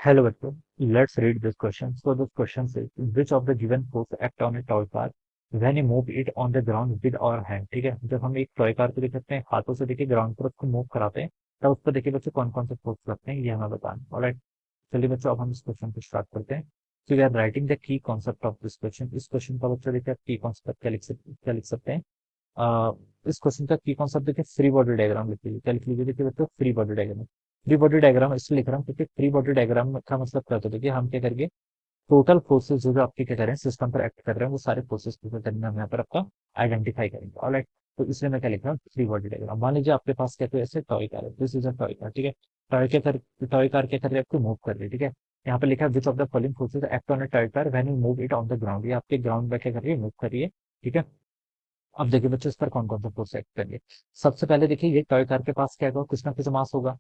Hello, bachcho. Let's read this question. So this question says, which of the given force act on a toy car when you move it on the ground with our hand? ठीक है, जब हम एक toy car को देख सकते हैं हाथों से देखिए ग्राउंड पर उसको मूव कराते हैं तब उस पर देखिए बच्चों कौन कौन से फोर्स लगते हैं ये हमें बताना। ऑलराइट, चलिए बच्चों अब हम इस क्वेश्चन को स्टार्ट करते हैं। तो यार writing the key concept of this question, इस क्वेश्चन का बच्चों देखिए की कॉन्सेप्ट क्या लिख सकते हैं। आ, इस क्वेश्चन का की कॉन्सेप्ट देखिए फ्री बॉडी डायग्राम लिख लीजिए। क्या लिख लीजिए देखिए बच्चों, free body diagram. Free body diagram इसलिए लिख रहा हूँ क्योंकि फ्री बॉडी डायग्राम का मतलब क्या होता है, देखिए हम क्या करेंगे, टोटल फोर्सेस जो जो आपके क्या कर रहे हैं सिस्टम पर एक्ट कर रहे हैं वो सारे फोर्सेस को करने हम यहाँ पर आपका आइडेंटिफाई करेंगे। ऑलराइट, तो इसलिए मैं क्या लिख रहा हूँ, फ्री बॉडी डायग्राम। मान लीजिए आपके पास क्या, तो ऐसे टॉय कार है, this is a toy car. ठीक है, टॉय कार क्या कर रही है, आपको मूव कर रही है। ठीक है, यहाँ पे लिखा है which of the following forces act on a toy car when you move it on the ground. ये आपके ग्राउंड पे क्या कर रही है, मूव कर रही है। ठीक है, अब देखिए बच्चों इस पर कौन कौन सा फोर्स एक्ट करेंगे। सबसे पहले देखिए ये टॉय कार के पास क्या होगा, कुछ ना कुछ मास होगा,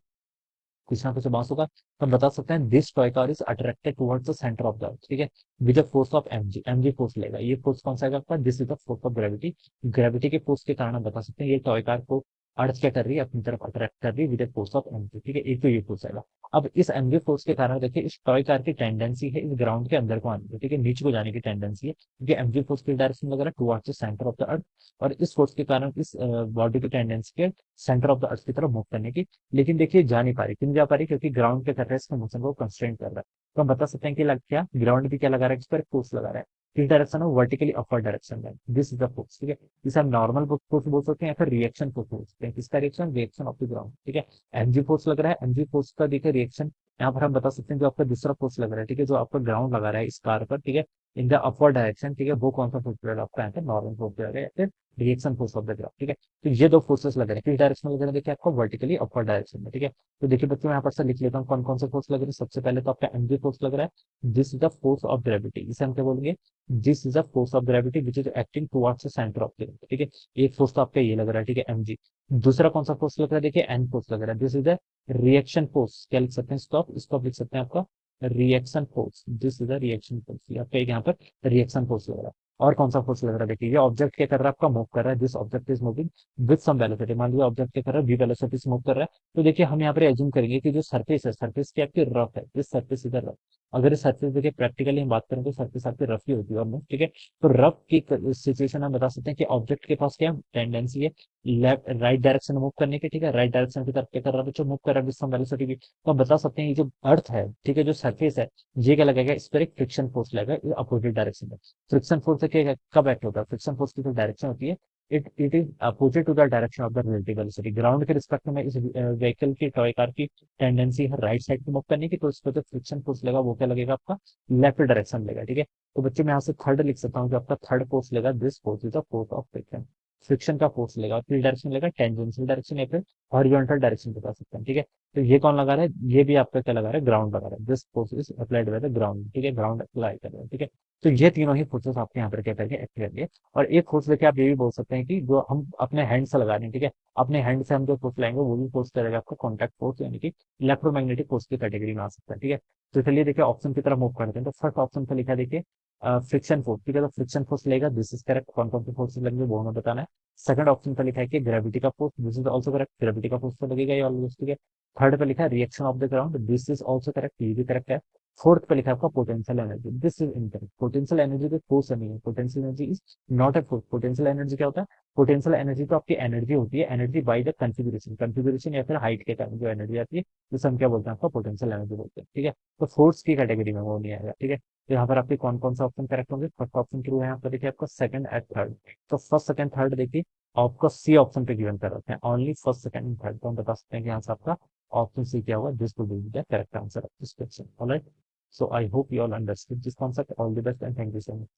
कुछ ना कुछ मास होगा। तो हम बता सकते हैं this toy car is attracted towards the centre of the earth. ठीक है, with the force of MG, MG force लेगा। ये फोर्स कौन सा आएगा आपका, this is the force of gravity. Gravity के फोर्स के कारण हम बता सकते हैं ये टॉय कार को अर्थ क्या कर रही है, अपनी तरफ अट्रैक्ट कर रही है with the force of MG. ठीक है, एक तो ये फोर्स आएगा। अब इस एमजी फोर्स के कारण देखिए इस टॉय कार की टेंडेंसी है इस ग्राउंड के अंदर को आने की। ठीक है, नीचे को जाने की टेंडेंसी है क्योंकि एमजी फोर्स की डायरेक्शन वगैरह towards the centre of the earth. और इस फोर्स के कारण इस बॉडी की टेंडेंसी है सेंटर ऑफ द अर्थ की तरफ मूव करने की। लेकिन देखिए जा नहीं पा रही, क्यों नहीं जा पा रही, क्योंकि ग्राउंड क्या कर रहा है, इसके मोशन को कंस्ट्रेंट कर रहा है। तो हम बता सकते हैं कि लग क्या, ग्राउंड भी क्या लगा रहा है, इस पर फोर्स लगा रहा है। किस डायरेक्शन है, वर्टिकली अपवर्ड डायरेक्शन में। This is the force. ठीक है, इसे हम नॉर्मल फोर्स बोल सकते हैं या फिर रिएक्शन फोर्स बोल सकते हैं। किसका reaction, reaction of the ground. ठीक है, एमजी फोर्स लग रहा है, एमजी फोर्स का देखिए रिएक्शन यहाँ पर हम बता सकते हैं जो आपका दूसरा फोर्स लग रहा है। ठीक है, जो आपका ग्राउंड लगा रहा है इस कार पर। ठीक है, इन द अपवर्ड डायरेक्शन। ठीक है, वो कौन सा फोर्स लग रहा है आपका, यहाँ पे नॉर्मल फोर्स लग रहा है या फिर reaction force of the ground. ठीक है, तो ये दो फोर्सेस लग रहे हैं, किस डायरेक्शन में लग रहे हैं, देखिए आपको वर्टिकली अपवर्ड डायरेक्शन में। ठीक है, तो देखिए बच्चों मैं यहाँ पर से लिख लेता हूँ कौन कौन से फोर्स लग रहे हैं। सबसे पहले तो आपका एमजी फोर्स लग रहा है, this is the force of gravity. इसे हम क्या बोलेंगे, this is the force of gravity which is acting towards the centre of the. ठीक है, एक फोर्स तो आपका ये लग रहा है। ठीक है, एमजी। दूसरा कौन सा फोर्स लग रहा है, देखिए एन फोर्स लग रहा है, this is the reaction force. क्या लिख सकते हैं, स्टॉप लिख सकते हैं आपका reaction force. This is the reaction force, आपका एक यहाँ पर रिएक्शन फोर्स लग रहा है। और कौन सा फोर्स लग रहा है, देखिए ये ऑब्जेक्ट क्या कर रहा है, आपका मूव कर रहा है। This object is moving with some velocity. मान लीजिए ऑब्जेक्ट क्या कर रहा है, वी वेलोसिटी से मूव कर रहा है। तो देखिए हम यहाँ पर एज्यूम करेंगे कि जो सरफेस है, सरफेस की आपकी रफ है, दिस सरफेस इधर रफ। अगर इस सरफेस देखिए प्रैक्टिकली हम बात करें तो सरफेस आपकी रफ ही होती है ऑलमोस्ट। ठीक है, तो रफ की सिचुएशन हम बता सकते हैं कि ऑब्जेक्ट के पास क्या टेंडेंसी है, लेफ्ट राइट डायरेक्शन में मूव करने की। ठीक है, राइट डायरेक्शन की तरफ क्या कर रहा है बच्चों, मूव कर रहा है विद सम वेलोसिटी भी। तो हम बता सकते हैं ये जो अर्थ है, ठीक है, जो सरफेस है, ये क्या लगेगा, इस पर एक फ्रिक्शन फोर्स लगेगा, ये अपोजिट डायरेक्शन में। फ्रिक्शन फोर्स से क्या कब एक्ट होता है, फ्रिक्शन फोर्स की जो डायरेक्शन होती है, it is opposite to the direction of the relative velocity. Ground के रिस्पेक्ट में इस व्हीकल की, टॉय कार की टेंडेंसी है राइट साइड की मूव करने की, तो इस पर जो फ्रिक्शन फोर्स लगा वो क्या लगेगा आपका, लेफ्ट डायरेक्शन में लगेगा। ठीक है, तो बच्चे मैं यहाँ से थर्ड लिख सकता हूँ, जो आपका थर्ड फोर्स लेगा, this force is the force of friction. Friction का फोर्स लेगा, और किस डायरेक्शन लेगा, टेंजेंशियल डायरेक्शन या फिर हॉरिजॉन्टल डायरेक्शन बता सकते हैं। ठीक है, तो ये कौन लगा रहा है, ये भी आपका क्या लगा रहा है, ग्राउंड लगा रहा है। This force is applied by the ground. ठीक है, ग्राउंड अप्लाई कर रहा है। ठीक है, तो ये तीनों ही फोर्सेस आपके यहाँ पर क्या करेंगे, एक्ट करेंगे। और एक फोर्स देखिए आप ये भी बोल सकते हैं कि जो हम अपने हैंड से लगा रहे हैं। ठीक है, अपने हैंड से हम जो फोर्स लाएंगे वो भी फोर्स करेगा आपको कॉन्टैक्ट फोर्स, यानी कि इलेक्ट्रोमैग्नेटिक फोर्स की कैटेगरी में आ सकता है। ठीक है, तो चलिए देखिए ऑप्शन की तरफ मूव करते हैं। तो फर्स्ट ऑप्शन पे लिखा देखिए फ्रिक्शन फोर्स। ठीक है, तो फ्रिक्शन फोर्स लेगा, दिस इज करेक्ट। कौन कौन से फोर्सेस लगेंगे वो हमें बताना है। सेकंड ऑप्शन पे लिखा है कि ग्रेविटी का force, this is also correct, gravity का फोर्स तो लगेगा ये ऑलवेज। ठीक है, थर्ड पे लिखा है reaction of the ground, this is also correct, ये भी करेक्ट है। फोर्थ पे लिखा है आपका potential energy, this is incorrect. Potential energy कोई फोर्स नहीं है, potential energy is not a force. Potential energy क्या होता है, पोटेंशियल एनर्जी तो आपकी एनर्जी होती है, energy by the configuration, configuration या फिर हाइट के कारण जो एनर्जी आती है, जिसे हम क्या बोलते हैं, आपका पोटेंशियल एनर्जी बोलते हैं। ठीक है, तो फोर्स की कैटेगरी में वो नहीं आएगा। ठीक है, तो यहाँ पर आपके कौन कौन सा ऑप्शन करेक्ट होंगे, फर्स्ट ऑप्शन के लिए यहाँ पर देखिए आपका सेकंड एंड थर्ड। तो फर्स्ट सेकंड थर्ड देखिए आपका सी ऑप्शन पे गिवन कर रखे हैं, only first second and third. तो हम बता सकते हैं कि यहाँ से आपका ऑप्शन सी क्या होगा, this will be the correct answer of this question. Alright, so I hope you all understood this concept. All the best and thank you so much.